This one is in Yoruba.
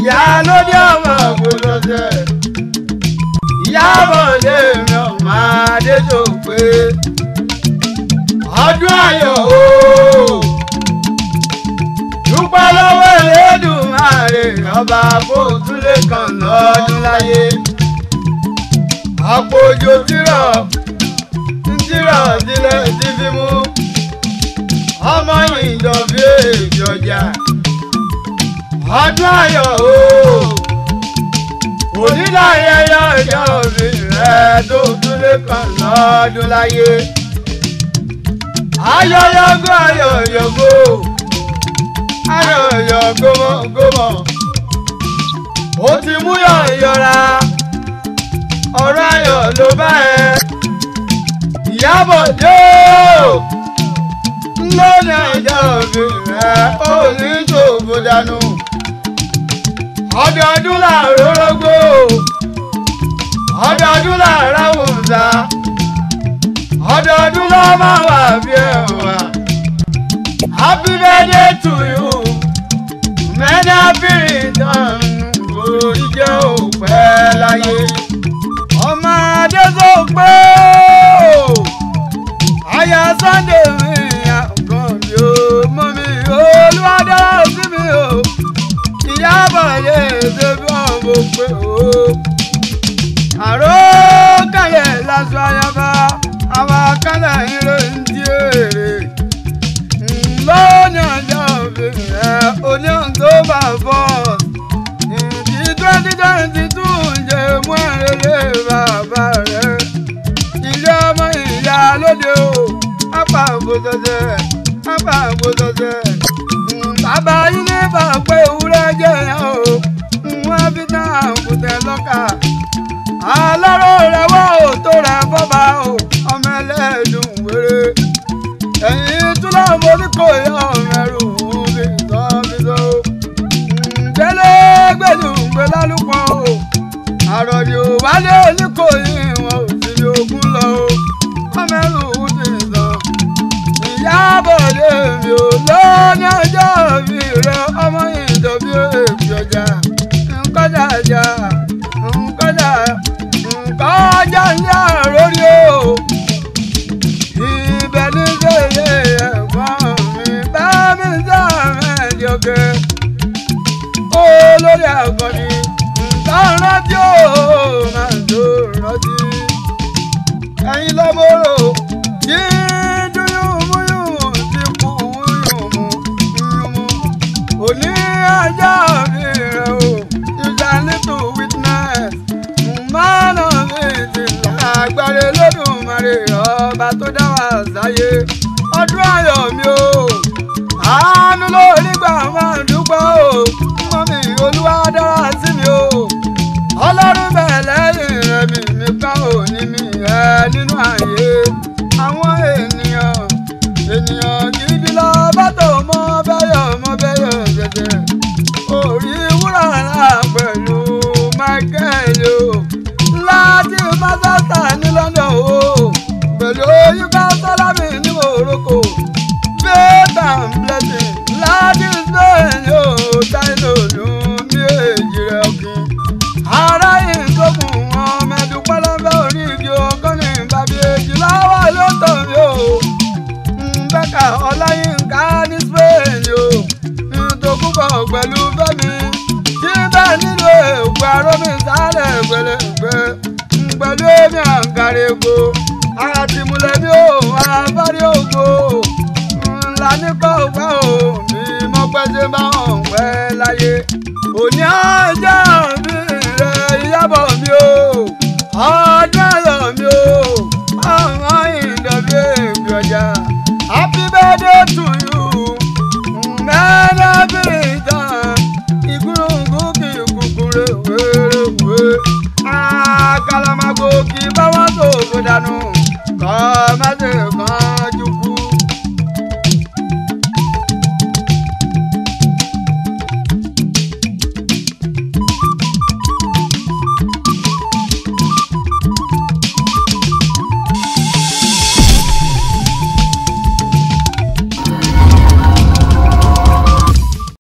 ìyá lóde ọmọ gbọdọ̀ tẹ̀. Ìyábọ̀ lè mi ọmọ adéjọ́ pé ọdún ayọ̀ o. Dúpẹ́ lọ́wọ́ Elédùmarè ọba kó tún lè kàn lọ́dún láyé. Àpò òjò tírọ̀ sílẹ̀ tí fi mú ọmọ ìdọ̀bí èjì ọjà. Ọdún ayọ̀ o. Oníláyẹyẹ ọjọ́ òbí rẹ̀ tó tún lè kàn lọ́dún láyé. Ayọ̀yọ̀gó ayọ̀yọ̀gó ayọ̀yọ̀gómọ̀ ó ti mú yọ̀yọ̀ra ọ̀rọ̀ ayọ̀ ló bá ẹ. Ìyábọ̀ dé o lónìí ọjọ́ òbí rẹ̀ ó ní ṣòfò dànù. Ọdọọdún làárọ̀ rógbó ọdọọdún làárọ̀ wùsà ọdọọdún ló máa wà bí ẹwà. Happy birthday to you, many happy return, orí jẹ́ òpẹ́ láyé. Ọmọ adé tó pé aya Sunday mi àkàn mi ò mọ mi olúwadá sí mi o. Ìyábọ̀ lè ṣe bí ọmọ pé o. Àrò kálẹ̀ lásán ayaba àwọn akálẹ̀ ìró ń di èrè. Lónìí ọjọ́ òbí rẹ̀ oní October 4th. Ìdí 2022 jẹ́ mú ẹ̀rẹ́lẹ́ bàbá rẹ̀. Ilé ọmọ ìyá lóde o, apá àbòsọ̀sẹ̀, apá àbòsọ̀sẹ̀. Bàbá yín ní bàpẹ́ ewúrẹ́ jẹ́ yẹn o, wọ́n fi tán àkùtẹ̀ lọ́kà. Aláró rẹ̀ wá ò tó rẹ̀ fọ́ba o, ọmọ ẹlẹ́dùn wéré. Ẹ̀yin túnlá moríkò yọ mẹ́rù bí sọ́bísọ́. Délé gbẹ̀dùngbẹ̀ lálùpọ̀ o, àròdì ò wálé oníkò yìí wọn ò sí ní ogún lọ o, ọmọ ẹrù ti sàn. Ìyábọ̀ lè mi ò lóní ọjọ́ òbí rẹ ọmọ ìdọ̀bí èbí ọjà. Nkọ́jà jà nkọ́jà ní àròrí o. Ibẹ̀ ní sèlè ẹ̀gbọ́n mi bá mi sàmẹ́lì ọ̀gẹ́. Olórí àgọ́ni nǹkan rántí o máa tó rántí. Ẹ̀yin lọ́mọ́rò kí dúyùmúyùmù ti kú yùmù. Òní ajá mi rẹ̀ o, you can live to witness. Man of it lágbára Olódùmarè ọba tó dá wa sáyé. Ọdún ayọ̀ mi o, àánú lórí gbà máa dúpẹ́ o. Mọ́mí Olúwa dára sí mi o. Ọlọ́run bẹ̀ lẹ́yìn rẹ̀ mi ká òní mi ẹ̀ nínú ayé. Àwọn ènìyàn gidi lọ bá tó mọ́ bẹ́yọ̀ ṣẹ̀ṣẹ̀. Orí wúrà ńlá pẹ̀lú Michael o. Láti Manchester ní London o. Pẹ̀lú Yúgá Sálámì ní Morocco. Faith and blessing láti Spain o. Táìlò dùn bí èjì rẹ̀ ọ̀gbìn. Ará ìgbókùn wọn mẹ́dùn pẹ́lẹ́mbẹ́ orí igi ọgọ́ni bàbí èjì láwà ló tọ̀ mí o. Bẹ́kà Ọláyínká ní Spain o. Ìtòkùnkọ̀ pẹ̀lú Fẹ́mi. Tí bẹ́ẹ̀ nílò èkó arómi sálẹ̀ gbẹlẹ́gbẹ́. Pẹ̀lú èmi àǹkàrẹ́gbò. Àtìmúlẹ̀mí o, àbárí ògo. Ńlá ní kọ̀ọ̀pẹ́ o, bí mo pẹ́ ṣe bá hàn pẹ́ láyé. Òní ọjọ́ mi rẹ̀ Ìyábọ̀ mi o, ọdún ayọ̀ mi o, ọmọ ìdọ̀bí èbí ọjà. Happy birthday to you, mẹ́rin abiri tán, ìgúrùngún kì í kúkúrú wéréwé. Àkàlàmàgbò kì í bá wọn tó kó dànù, kọ́ mẹ́ta.